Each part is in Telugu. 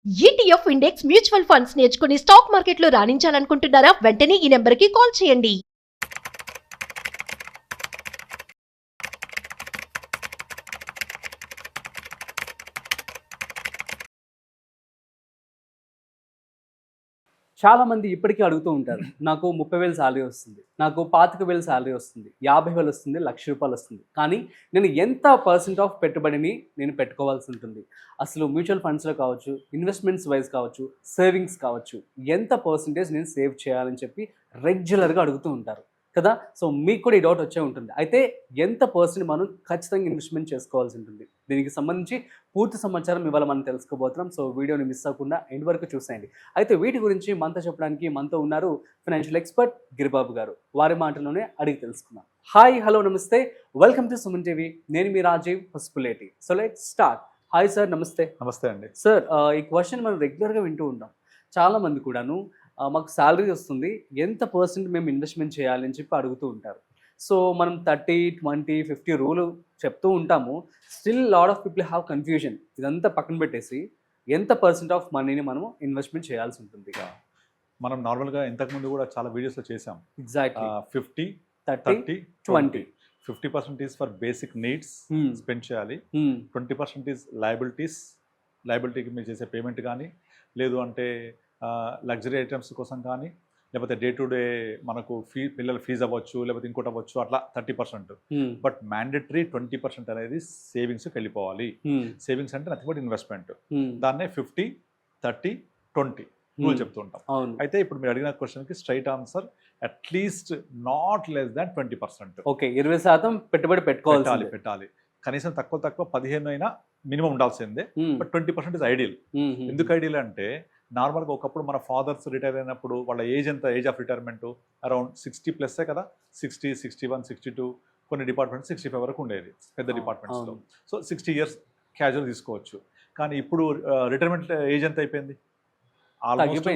ఈటీఎఫ్ ఇండెక్స్ మ్యూచువల్ ఫండ్స్ నేర్చుకుని స్టాక్ మార్కెట్లో రాణించాలనుకుంటున్నారా? వెంటనే ఈ నెంబర్కి కాల్ చేయండి. చాలామంది ఇప్పటికీ అడుగుతూ ఉంటారు, నాకు 30,000 శాలరీ వస్తుంది, నాకు 25,000 శాలరీ వస్తుంది, 50,000 వస్తుంది, ₹1,00,000 వస్తుంది, కానీ నేను ఎంత % ఆఫ్ పెట్టుబడిని నేను పెట్టుకోవాల్సి ఉంటుంది? అసలు మ్యూచువల్ ఫండ్స్లో కావచ్చు, ఇన్వెస్ట్మెంట్స్ వైజ్ కావచ్చు, సేవింగ్స్ కావచ్చు, ఎంత పర్సంటేజ్ నేను సేవ్ చేయాలని చెప్పి రెగ్యులర్గా అడుగుతూ ఉంటారు కదా. సో మీకు కూడా ఈ డౌట్ వచ్చే ఉంటుంది. అయితే ఎంత % మనం ఖచ్చితంగా ఇన్వెస్ట్మెంట్ చేసుకోవాల్సి ఉంటుంది? దీనికి సంబంధించి పూర్తి సమాచారం ఇవాళ మనం తెలుసుకోబోతున్నాం. సో వీడియోని మిస్ అవ్వకుండా ఎండ్ వరకు చూసేయండి. అయితే వీటి గురించి మనతో చెప్పడానికి మనతో ఉన్నారు ఫైనాన్షియల్ ఎక్స్పర్ట్ గిరిబాబు గారు. వారి మాటల్లోనే అడిగి తెలుసుకుందాం. హాయ్, హలో, నమస్తే, వెల్కమ్ టు సుమన్ టీవీ. నేను మీ Rajiv Pasupuleti. So let's start. Hi sir, నమస్తే. నమస్తే అండి. సార్, ఈ క్వశ్చన్ మనం రెగ్యులర్గా వింటూ ఉంటాం. చాలామంది కూడాను మాకు శాలరీ వస్తుంది, ఎంత % మేము ఇన్వెస్ట్మెంట్ చేయాలి అని చెప్పి అడుగుతూ ఉంటారు. సో మనం 30, 20, 50 రూల్ చెప్తూ ఉంటాము. Still lot of people have confusion. ఇదంతా పక్కన పెట్టేసి ఎంత % ఆఫ్ మనీని మనము ఇన్వెస్ట్మెంట్ చేయాల్సి ఉంటుంది? మనం నార్మల్గా ఇంతకుముందు కూడా చాలా వీడియోస్లో చేసాం. Exactly. 50, 30, 20. 50% is for basic needs spend చేయాలి. 20% ఈజ్ లయబిలిటీకి మీరు చేసే పేమెంట్ కానీ, లేదు అంటే లగ్జరీ ఐటమ్స్ కోసం కానీ, లేకపోతే డే టు డే మనకు పిల్లల ఫీజు అవ్వచ్చు, లేకపోతే ఇంకోటి అవ్వచ్చు, అట్లా 30%. బట్ మ్యాండేటరీ 20% అనేది సేవింగ్స్కి వెళ్ళిపోవాలి. సేవింగ్స్ అంటే నథింగ్ బట్ ఇన్వెస్ట్మెంట్. దాన్నే 50, 30, 20 రూల్ చెప్తూ ఉంటాం. అయితే ఇప్పుడు మీరు అడిగిన క్వశ్చన్కి straight answer at least not less than 20%. Okay, 20% పెట్టుబడి పెట్టాలి. కనీసం తక్కువ 15 అయినా మినిమం ఉండాల్సిందే. But 20% is ideal. ఎందుకు ఐడియల్ అంటే, నార్మల్గా ఒకప్పుడు మన ఫాదర్స్ రిటైర్ అయినప్పుడు వాళ్ళ ఏజ్ ఎంత, ఏజ్ ఆఫ్ రిటైర్మెంట్ అరౌండ్ 60+ కదా. 60, 61, 62, కొన్ని డిపార్ట్మెంట్స్ 65 వరకు ఉండేది పెద్ద డిపార్ట్మెంట్స్లో. సో 60 years క్యాజువల్ తీసుకోవచ్చు. కానీ ఇప్పుడు రిటైర్మెంట్ ఏజ్ ఎంత అయిపోయింది? ఆల్మోస్ట్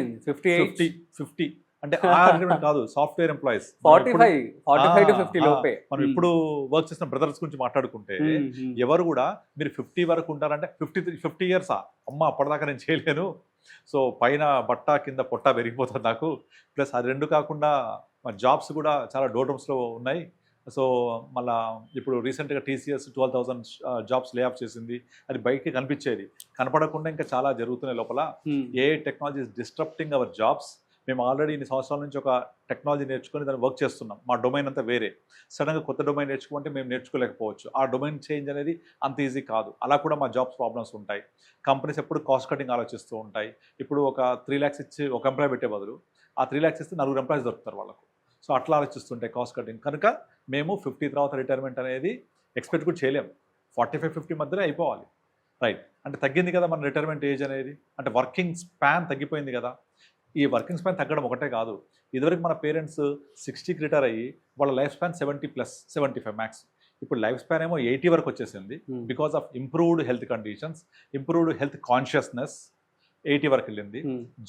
50. అంటే ఆ రిటైర్మెంట్ కాదు, సాఫ్ట్వేర్ ఎంప్లాయీస్ 45 to 50 లోపే. మనం ఇప్పుడు వర్క్ చేసిన బ్రదర్స్ గురించి మాట్లాడుకుంటే ఎవరు కూడా మీరు 50 వరకు ఉంటారంటే 50 years అమ్మ అప్పటిదాకా నేను చేయలేను, సో పైన బట్ట కింద పొట్ట పెరిగిపోతుంది నాకు. ప్లస్ అది రెండు కాకుండా మా జాబ్స్ కూడా చాలా డోటమ్స్లో ఉన్నాయి. సో మళ్ళీ ఇప్పుడు రీసెంట్గా TCS 12,000 జాబ్స్ లే ఆఫ్ చేసింది. అది బయటికి కనిపించేది, కనపడకుండా ఇంకా చాలా జరుగుతున్నాయి లోపల. A technology is disrupting our jobs. మేము ఆల్రెడీ ఇన్ని సంవత్సరాల నుంచి ఒక టెక్నాలజీ నేర్చుకొని దాన్ని వర్క్ చేస్తున్నాం. మా డొమైన్ అంతా వేరే. సడన్గా కొత్త డొమైన్ నేర్చుకుంటే మేము నేర్చుకోలేకపోవచ్చు. ఆ డొమైన్ చేంజ్ అనేది అంత ఈజీ కాదు. అలా కూడా మా జాబ్స్ ప్రాబ్లమ్స్ ఉంటాయి. కంపెనీస్ ఎప్పుడు కాస్ట్ కటింగ్ ఆలోచిస్తూ ఉంటాయి. ఇప్పుడు ఒక 3 lakhs ఇచ్చి ఒక ఎంప్లాయ్ పెట్టే బదులు ఆ 3 lakhs ఇస్తే 4 ఎంప్లాయీస్ దొరుకుతారు వాళ్ళకు. సో అట్లా ఆలోచిస్తుంటాయి కాస్ట్ కటింగ్. కనుక మేము 50 తర్వాత రిటైర్మెంట్ అనేది ఎక్స్పెక్ట్ కూడా చేయలేము. 45, 50 మధ్యనే అయిపోవాలి. రైట్, అంటే తగ్గింది కదా మన రిటైర్మెంట్ ఏజ్ అనేది. అంటే వర్కింగ్ స్పాన్ తగ్గిపోయింది కదా. ఈ వర్కింగ్ స్పాన్ తగ్గడం ఒకటే కాదు. ఇదివరకు మన పేరెంట్స్ 60కి రిటైర్ అయ్యి వాళ్ళ లైఫ్ స్పాన్ 70+, 75 మ్యాక్స్. ఇప్పుడు లైఫ్ స్పాన్ ఏమో 80 వరకు వచ్చేసింది. Because of improved health conditions, improved health consciousness 80 వరకు వెళ్ళింది.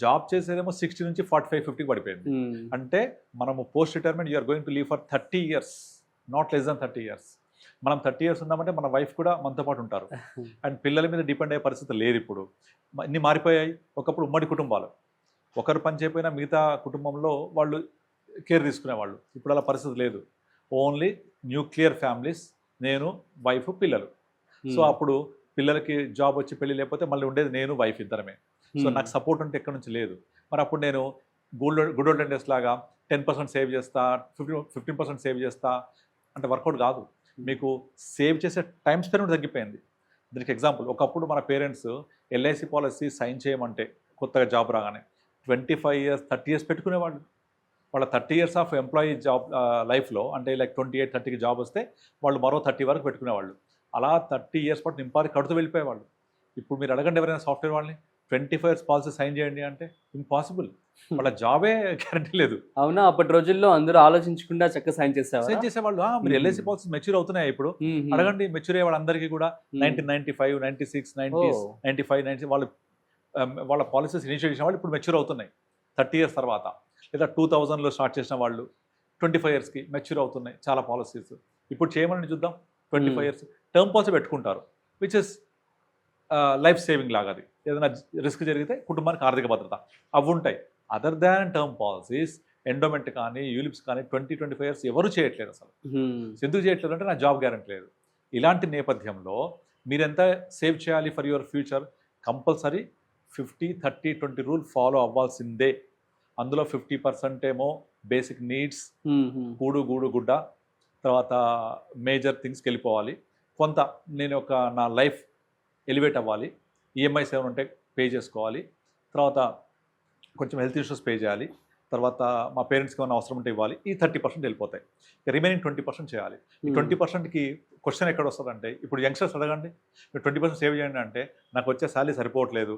జాబ్ చేసేదేమో 60 నుంచి 45, 50 పడిపోయింది. అంటే మనము post retirement you're going to leave for 30 years, not less than 30 years. మనం 30 years ఉన్నామంటే మన వైఫ్ కూడా మనతో పాటు ఉంటారు. అండ్ పిల్లల మీద డిపెండ్ అయ్యే పరిస్థితి లేదు. ఇప్పుడు ఇన్ని మారిపోయాయి. ఒకప్పుడు ఉమ్మడి కుటుంబాలు, ఒకరు పని చేయకపోయినా మిగతా కుటుంబంలో వాళ్ళు కేర్ తీసుకునేవాళ్ళు. ఇప్పుడు అలా పరిస్థితి లేదు. ఓన్లీ న్యూక్లియర్ ఫ్యామిలీస్, నేను, వైఫ్, పిల్లలు. సో అప్పుడు పిల్లలకి జాబ్ వచ్చి పెళ్ళి లేకపోతే మళ్ళీ ఉండేది నేను, వైఫ్ ఇద్దరమే. సో నాకు సపోర్ట్ అంటే ఎక్కడి నుంచి లేదు. మరి అప్పుడు నేను గుడ్ ఓల్డ్ డేస్ లాగా 10% సేవ్ చేస్తా, 15% సేవ్ చేస్తా అంటే వర్కౌట్ కాదు. మీకు సేవ్ చేసే టైం స్పెండ్ తగ్గిపోయింది. దీనికి ఎగ్జాంపుల్, ఒకప్పుడు మన పేరెంట్స్ LIC పాలసీ సైన్ చేయమంటే కొత్తగా జాబ్ రాగానే 25 years, 30 years పెట్టుకునేవాళ్ళు. వాళ్ళ 30 years ఆఫ్ ఎంప్లాయీ జాబ్ లైఫ్లో, అంటే లైక్ 28, 30కి జాబ్ వస్తే వాళ్ళు మరో 30 వరకు పెట్టుకునేవాళ్ళు. అలా 30 years పాటు నింపాలి కడుతూ వెళ్ళిపోయేవాళ్ళు. ఇప్పుడు మీరు అడగండి ఎవరైనా సాఫ్ట్వేర్ వాళ్ళని 25 years పాలసీ సైన్ చేయండి అంటే ఇంపాసిబుల్. వాళ్ళ జాబే గ్యారంటీ లేదు. అవునా? అప్పటి రోజుల్లో అందరూ ఆలోచించకుండా చక్కగా సైన్ చేసేవాళ్ళు. మీరు LIC పాలసీ మెచ్యూర్ అవుతున్నాయి ఇప్పుడు. అడగండి మెచ్యూర్ అయ్యే వాళ్ళందరికీ కూడా 1995, 96, 90s, 95, 90 వాళ్ళ పాలసీస్ ఇనిషియేట్ చేసిన వాళ్ళు ఇప్పుడు మెచ్యూర్ అవుతున్నాయి 30 years తర్వాత. లేదా 2000లో స్టార్ట్ చేసిన వాళ్ళు 25 yearsకి మెచ్యూర్ అవుతున్నాయి చాలా పాలసీస్. ఇప్పుడు చేయమని చూద్దాం. 25 years టర్మ్ పాలసీ పెట్టుకుంటారు, విచ్ ఇస్ లైఫ్ సేవింగ్ లాగా. అది ఏదైనా రిస్క్ జరిగితే కుటుంబానికి ఆర్థిక భద్రత అవి ఉంటాయి. Other than term policies, endowment కానీ యూలిప్స్ కానీ 20-25 years ఎవరు చేయట్లేదు అసలు. ఎందుకు చేయట్లేదు అంటే నా జాబ్ గ్యారెంటీ లేదు. ఇలాంటి నేపథ్యంలో మీరెంత సేవ్ చేయాలి for your future? Compulsory 50-30-20 rule follow అవ్వాల్సిందే. అందులో 50% ఏమో బేసిక్ నీడ్స్, కూడు గూడు గుడ్డ, తర్వాత మేజర్ థింగ్స్కి వెళ్ళిపోవాలి. కొంత నేను నా లైఫ్ ఎలివేట్ అవ్వాలి, ఈఎంఐస్ ఏమైనా ఉంటే పే చేసుకోవాలి, తర్వాత కొంచెం హెల్త్ ఇన్సూరెన్స్ పే చేయాలి, తర్వాత మా పేరెంట్స్కి ఏమైనా అవసరం ఉంటే ఇవ్వాలి. ఈ 30% వెళ్ళిపోతాయి. రిమైనింగ్ 20% చేయాలి. ఈ 20%కి క్వశ్చన్ ఎక్కడ వస్తుందంటే, ఇప్పుడు యంగ్స్టర్స్ అడగండి, మీరు 20% సేవ్ చేయండి అంటే నాకు వచ్చే శాలరీ సరిపోవట్లేదు,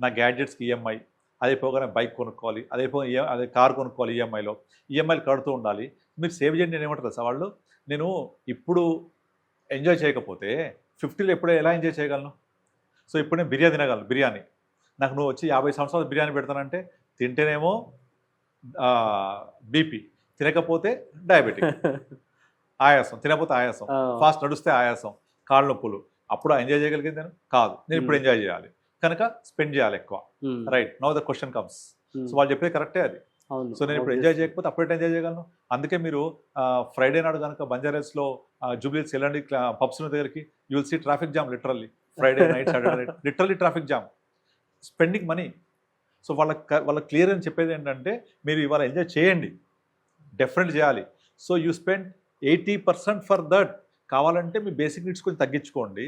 నా గ్యాడ్జెట్స్కి ఈఎంఐ, అదే పోగానే బైక్ కొనుక్కోవాలి, అదే కార్ కొనుక్కోవాలి, ఈఎంఐలు కడుతూ ఉండాలి. మీరు సేవ్ చేయండి నేను ఏమంటారు సార్ వాళ్ళు, నేను ఇప్పుడు ఎంజాయ్ చేయకపోతే 50లో ఎప్పుడే ఎలా ఎంజాయ్ చేయగలను? సో ఇప్పుడు నేను బిర్యానీ తినగలను. బిర్యానీ నాకు నువ్వు వచ్చి 50 సంవత్సరాలు బిర్యానీ పెడతానంటే తింటేనేమో బీపీ, తినకపోతే డయాబెటిక్, ఆయాసం, తినకపోతే ఆయాసం, ఫాస్ట్ నడుస్తే ఆయాసం, కాళ్ళ నొప్పులు. అప్పుడు ఎంజాయ్ చేయగలిగింది నేను కాదు. నేను ఇప్పుడు ఎంజాయ్ చేయాలి కనుక స్పెండ్ చేయాలి ఎక్కువ. Right, now the question comes. So వాళ్ళు చెప్పేది కరెక్టే అది. సో నేను ఇప్పుడు ఎంజాయ్ చేయకపోతే అప్పుడైతే ఎంజాయ్ చేయగలను. అందుకే మీరు ఫ్రైడే నాడు కనుక బంజారాస్లో జూబ్లీహిల్స్ వెళ్ళండి, పబ్స్ దగ్గరికి, you will see traffic jam. Literally Friday night, Saturday night, literally traffic jam, spending money. So వాళ్ళకి క్లియర్ అని చెప్పేది ఏంటంటే, మీరు ఇవాళ ఎంజాయ్ చేయండి, డెఫినెట్ చేయాలి. So you spend 80% for that. కావాలంటే మీ బేసిక్ నీడ్స్ కొంచెం తగ్గించుకోండి,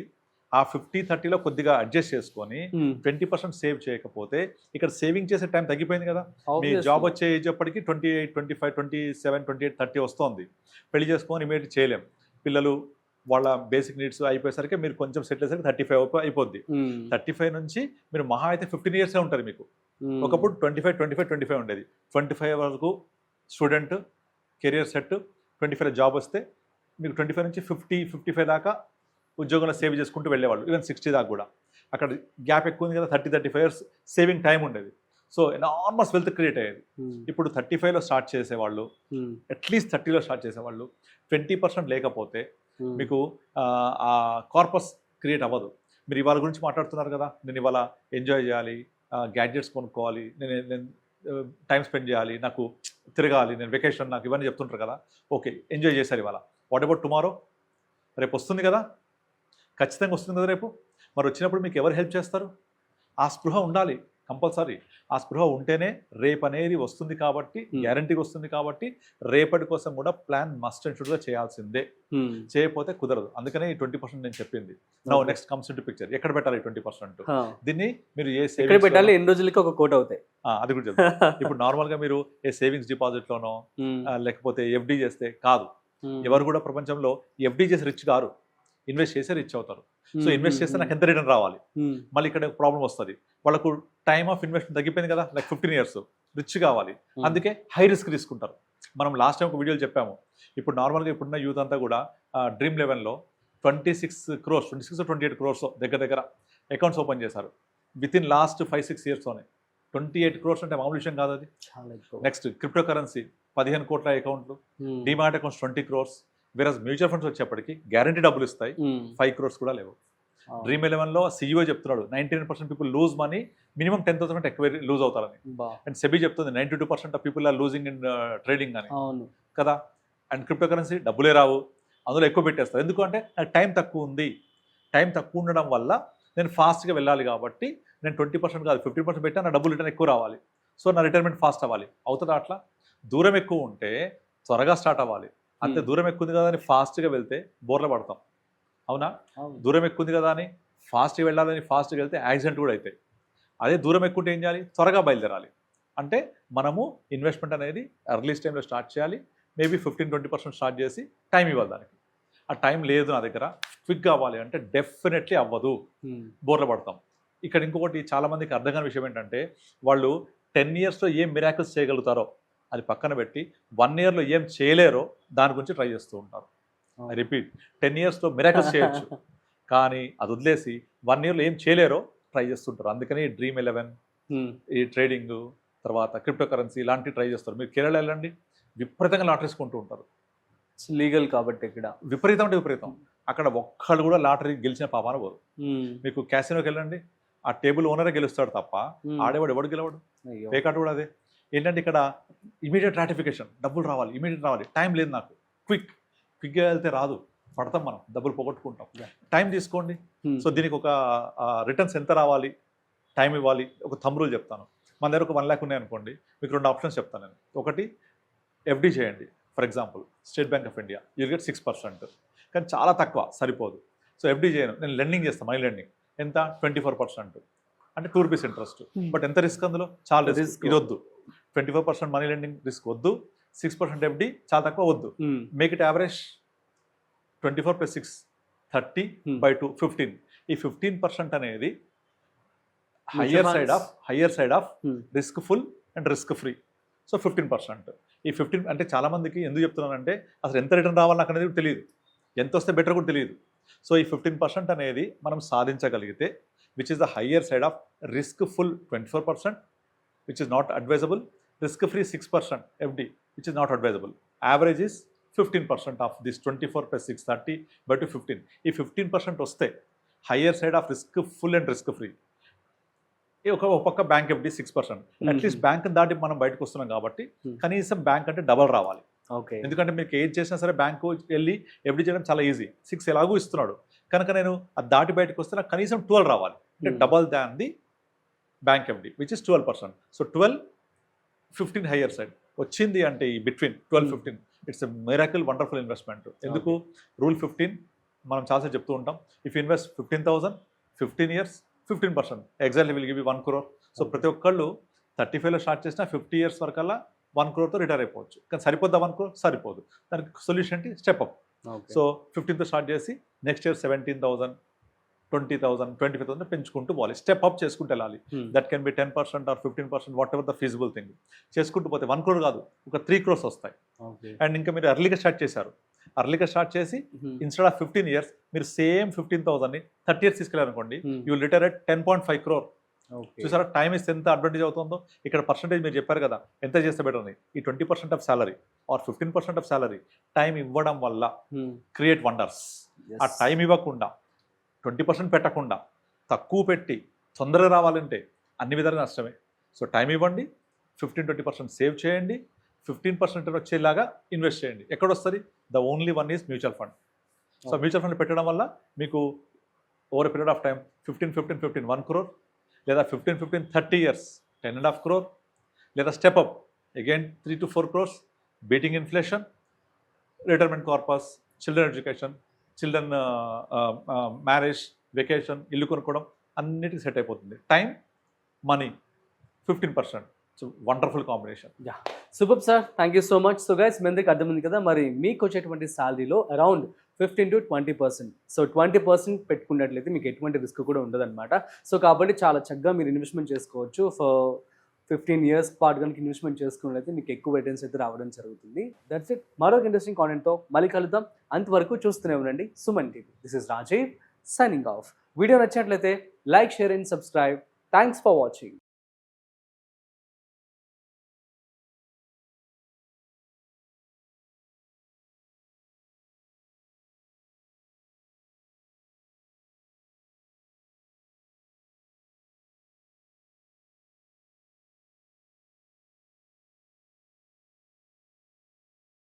ఆ 50-30లో కొద్దిగా అడ్జస్ట్ చేసుకొని 20% సేవ్ చేయకపోతే ఇక్కడ సేవింగ్ చేసే టైం తగ్గిపోయింది కదా. మీ జాబ్ వచ్చే ఏజ్ అప్పటికి 28, 25, 27, 28, 30 వస్తుంది. పెళ్లి చేసుకొని ఇమీడియట్ చేయలేం. పిల్లలు వాళ్ళ బేసిక్ నీడ్స్ అయిపోయేసరికి మీరు కొంచెం సెటిల్ అయ్యేసరికి 35 అయిపోద్ది. 35 నుంచి మీరు మహా అయితే 15 years ఉంటారు మీకు. ఒకప్పుడు 25 ఉండేది. 25 వరకు స్టూడెంట్, కెరియర్ సెట్, 25 జాబ్ వస్తే మీకు 25 నుంచి 50-55 దాకా ఉద్యోగంలో సేవ్ చేసుకుంటూ వెళ్ళేవాళ్ళు, ఈవెన్ 60 దాకా కూడా. అక్కడ గ్యాప్ ఎక్కువ ఉంది కదా, 30-35 years సేవింగ్ టైం ఉండేది. సో ఎనార్మస్ వెల్త్ క్రియేట్ అయ్యేది. ఇప్పుడు 35లో స్టార్ట్ చేసేవాళ్ళు, అట్లీస్ట్ 30లో స్టార్ట్ చేసేవాళ్ళు, 20% లేకపోతే మీకు ఆ కార్పస్ క్రియేట్ అవ్వదు. మీరు ఇవాళ గురించి మాట్లాడుతున్నారు కదా, నేను ఇవాళ ఎంజాయ్ చేయాలి, గ్యాడ్జెట్స్ కొనుక్కోవాలి, నేను టైం స్పెండ్ చేయాలి, నాకు తిరగాలి, నేను వెకేషన్, నాకు ఇవన్నీ చెప్తుంటారు కదా. ఓకే, ఎంజాయ్ చేశారు ఇవాళ. What about tomorrow? రేపు వస్తుంది కదా, ఖచ్చితంగా వస్తుంది కదా రేపు. మరి వచ్చినప్పుడు మీకు ఎవరు హెల్ప్ చేస్తారు? ఆ స్పృహ ఉండాలి కంపల్సరీ. ఆ స్పృహ ఉంటేనే రేపు అనేది వస్తుంది కాబట్టి, గ్యారంటీగా వస్తుంది కాబట్టి, రేపటి కోసం కూడా ప్లాన్ మస్ట్ అండ్ షుడ్గా చేయాల్సిందే. చేయకపోతే కుదరదు. అందుకనే ఈ 20% నేను చెప్పింది. Now next comes into picture. ఎక్కడ పెట్టాలి 20%? దీన్ని మీరు ఏ సేవింగ్స్ పెట్టాలి, ఎన్ని రోజులకి ఒక కోట్ అవుతాయి, అది కూడా చెప్తాను. ఇప్పుడు నార్మల్గా మీరు ఏ సేవింగ్స్ డిపాజిట్లోనో లేకపోతే ఎఫ్డి చేస్తే కాదు. ఎవరు కూడా ప్రపంచంలో ఎఫ్డి చేసి రిచ్ కారు, ఇన్వెస్ట్ చేస్తే రిచ్ అవుతారు. సో ఇన్వెస్ట్ చేస్తే నాకు ఎంత రిటర్న్ రావాలి? మళ్ళీ ఇక్కడ ప్రాబ్లం వస్తుంది. వాళ్ళకు టైమ్ ఆఫ్ ఇన్వెస్ట్మెంట్ తగ్గిపోయింది కదా, లైక్ 15 years, రిచ్ కావాలి. అందుకే హై రిస్క్ తీసుకుంటారు. మనం లాస్ట్ టైం ఒక వీడియోలో చెప్పాము. ఇప్పుడు నార్మల్గా ఇప్పుడున్న యూత్ అంతా కూడా డ్రీమ్ లెవెన్లో 26 crores, 28 crores దగ్గర అకౌంట్స్ ఓపెన్ చేశారు విత్ ఇన్ లాస్ట్ 5-6 yearsలోనే. 28 crores అంటే మామూలు విషయం కాదు అది. నెక్స్ట్ క్రిప్టో కరెన్సీ 15 కోట్ల అకౌంట్లు, demat accounts 20 crores. Whereas mutual funds వచ్చేప్పటికి గ్యారంటీ డబ్బులు ఇస్తాయి, 5 crores కూడా లేవు. డ్రీమ్ 11లో CEO చెప్తున్నాడు 99% పీపుల్ లూజ్ మనీ, మినిమం 10,000 ఎక్కువ లూజ్ అవుతారని. అండ్ సెబీ చెప్తుంది 92% of people are losing in trading అని కదా. అండ్ క్రిప్టో కరెన్సీ డబ్బులే రావు, అందులో ఎక్కువ పెట్టేస్తారు. ఎందుకంటే నాకు టైం తక్కువ ఉంది. టైం తక్కువ ఉండడం వల్ల నేను ఫాస్ట్గా వెళ్ళాలి కాబట్టి నేను 20% కాదు 15% పెట్టా, నా డబ్బులు రిటర్న్ ఎక్కువ రావాలి. సో నా రిటైర్మెంట్ ఫాస్ట్ అవ్వాలి. అవుతుందా అట్లా? దూరం ఎక్కువ ఉంటే త్వరగా స్టార్ట్ అవ్వాలి. అంతే దూరం ఎక్కువ ఉంది కదా అని ఫాస్ట్గా వెళ్తే బోర్ల పడతాం. అవునా? దూరం ఎక్కువ ఉంది కదా అని ఫాస్ట్గా వెళ్ళాలని ఫాస్ట్గా వెళ్తే యాక్సిడెంట్ కూడా అవుతాయి. అదే దూరం ఎక్కువ ఉంటే ఏం చేయాలి? త్వరగా బయలుదేరాలి. అంటే మనము ఇన్వెస్ట్మెంట్ అనేది ఎర్లీ టైంలో స్టార్ట్ చేయాలి. మేబీ 15-20% స్టార్ట్ చేసి టైం ఇవ్వాలి దానికి. ఆ టైం లేదు నా దగ్గర, క్విక్గా అవ్వాలి అంటే డెఫినెట్లీ అవ్వదు, బోర్ల పడతాం. ఇక్కడ ఇంకొకటి చాలామందికి అర్థం కాని విషయం ఏంటంటే, వాళ్ళు 10 yearsలో ఏం మిరాకిల్స్ చేయగలుగుతారో అది పక్కన పెట్టి 1 yearలో ఏం చేయలేరో దాని గురించి ట్రై చేస్తూ ఉంటారు. ఐ రిపీట్, 10 yearsలో మిరాకిల్స్ చేయొచ్చు, కానీ అది వదిలేసి 1 yearలో ఏం చేయలేరో ట్రై చేస్తుంటారు. అందుకని డ్రీమ్ 11, ఈ ట్రేడింగ్, తర్వాత క్రిప్టో కరెన్సీ ఇలాంటివి ట్రై చేస్తారు. మీరు కేరళ వెళ్ళండి, విపరీతంగా లాటరీస్ కొంటూ ఉంటారు. లీగల్ కాబట్టి ఇక్కడ విపరీతం. అక్కడ ఒక్కళ్ళు కూడా లాటరీ గెలిచిన పాపాన పోరు. మీకు క్యాసినోకి వెళ్ళండి, ఆ టేబుల్ ఓనరే గెలుస్తాడు తప్ప Hmm. ఆడేవాడు ఎవడు గెలవడు. అయ్యో. పేకాట కూడా అదే. ఏంటంటే ఇక్కడ ఇమీడియట్ గ్రాటిఫికేషన్, డబ్బులు రావాలి, ఇమీడియట్ రావాలి, టైం లేదు నాకు, క్విక్గా వెళ్తే రాదు, పడతాం మనం, డబ్బులు పోగొట్టుకుంటాం. Yeah. టైం తీసుకోండి. Hmm. సో దీనికి ఒక రిటర్న్స్ ఎంత రావాలి, టైం ఇవ్వాలి, ఒక థంబ్ రూల్ చెప్తాను. మన దగ్గర ఒక 1 lakh ఉన్నాయి అనుకోండి, మీకు 2 ఆప్షన్స్ చెప్తాను నేను. ఒకటి ఎఫ్డి చేయండి. For example state bank of India, you get 6%, కానీ చాలా తక్కువ, సరిపోదు. సో ఎఫ్డి చేయను, నేను లెండింగ్ చేస్తాను, మనీ లెండింగ్. ఎంత? 24%, అంటే 2 రూపీస్ ఇంట్రెస్ట్. బట్ ఎంత రిస్క్ అందులో? చాలా రిస్క్. Risk. ఇది వద్దు, 24% మనీ లెండింగ్ రిస్క్ వద్దు, 6% ఎఫ్డి చాలా తక్కువ వద్దు. Hmm. Make it average 24 + 6 30 by 2 15. ఈ 15% అనేది higher side of Hmm. Risk full and risk free. So 15%. ఈ 15 అంటే చాలా మందికి ఎందుకు చెప్తున్నానంటే అసలు ఎంత రిటర్న్ రావాలి నాకు అనేది కూడా తెలియదు, ఎంత వస్తే బెటర్ కూడా తెలియదు. సో ఈ 15% అనేది మనం సాధించగలిగితే, which is the higher side of risk full 24%, which is not advisable, risk free 6% FD, which is not advisable. Average is 15% of this 24 + 6 30 by 15. ఈ 15% వస్తే higher side of risk full and risk free. ఒక పక్క బ్యాంక్ ఎఫ్డి 6%. అట్లీస్ట్ బ్యాంక్ దాటి మనం బయటకు వస్తున్నాం కాబట్టి Hmm. కనీసం బ్యాంక్ అంటే డబల్ రావాలి. ఓకే. ఎందుకంటే మీకు ఏది చేసినా సరే బ్యాంకు వెళ్ళి ఎఫ్డి చేయడం చాలా ఈజీ. 6 ఎలాగూ ఇస్తున్నాడు కనుక నేను అది దాటి బయటకు వస్తే నాకు కనీసం 12 రావాలి, అంటే Hmm. Double than the bank FD, which is 12%. So 12 15 higher side వచ్చింది అంటే ఈ between 12-15 it's a miracle wonderful investment. ఎందుకు? రూల్ 15 మనం చాలాసార్లు చెప్తూ ఉంటాం. If invest 15,000 15 years 15%, exactly will give you 1 crore. So ప్రతి ఒక్కళ్ళు 35లో స్టార్ట్ చేసినా 50 years వరకల్లా 1 crore రిటైర్ అయిపోవచ్చు. కానీ సరిపోద్దా 1 crore? సరిపోదు. దానికి సొల్యూషన్ ఏంటి? Step up. ఓకే. సో 15తో స్టార్ట్ చేసి నెక్స్ట్ ఇయర్ 17,000 20,000 25,000 పెంచుకుంటూ పోవాలి, స్టెప్ అప్ చేసుకుంటూ వెళ్ళాలి. Hmm. That can be 10% or 15%, whatever the feasible thing. చేసుకుంటూ పోతే 1 crore కాదు, ఒక 3 crores వస్తాయి. ఓకే. అండ్ ఇంకా మీరు ఎర్లీగా స్టార్ట్ చేశారు, ఎర్లీగా స్టార్ట్ చేసి Hmm. ఇన్స్టెడ్ ఆఫ్ 15 years మీరు సేమ్ 15,000ని 30 years తీసుకెళ్ళారనుకోండి, Hmm. You will retire at 10.5 crore. Okay. చూసారా టైం ఇస్తే ఎంత అడ్వాంటేజ్ అవుతుందో. ఇక్కడ పర్సంటేజ్ మీరు చెప్పారు కదా ఎంత చేస్తే బెటర్ అని. ఈ 20% of salary or 15% of salary time ఇవ్వడం వల్ల Hmm. Create wonders. Yes. ఆ టైం ఇవ్వకుండా 20% పెట్టకుండా తక్కువ పెట్టి తొందరగా రావాలంటే అన్ని విధాలుగా నష్టమే. సో టైం ఇవ్వండి, 15-20% సేవ్ చేయండి, 15% వచ్చేలాగా ఇన్వెస్ట్ చేయండి. ఎక్కడ వస్తుంది? The only one is mutual fund. So mutual fund పెట్టడం వల్ల మీకు over period of time 15 1 crore, లేదా 15 30 years 10.5 crore, లేదా step up again 3 to 4 crores, beating inflation, retirement corpus, children education, children marriage, vacation, ఇల్లు కొనుక్కోవడం అన్నిటికీ సెట్ అయిపోతుంది. Time, money, 15%. So wonderful combination. Super sir, thank you so much. So guys మీ అందరికి అర్థమైంది కదా, మరి మీకు వచ్చేటువంటి శాలరీలో అరౌండ్ 15 to 20%. సో 20% పెట్టుకున్నట్లయితే మీకు ఎటువంటి రిస్క్ కూడా ఉండదన్నమాట. సో కాబట్టి చాలా చక్కగా మీరు ఇన్వెస్ట్మెంట్ చేసుకోవచ్చు. ఫర్ 15 years పాటు కనుక ఇన్వెస్ట్మెంట్ చేసుకున్నట్లయితే మీకు ఎక్కువ రిటర్న్స్ అయితే రావడం జరుగుతుంది. That's it. మరొక ఇంట్రెస్టింగ్ కాంటెంట్తో మళ్ళీ కలుద్దాం. అంతవరకు చూస్తూనే ఉండండి Suman TV. This is Rajiv signing off. Video నచ్చినట్లయితే like, share and subscribe. Thanks for watching.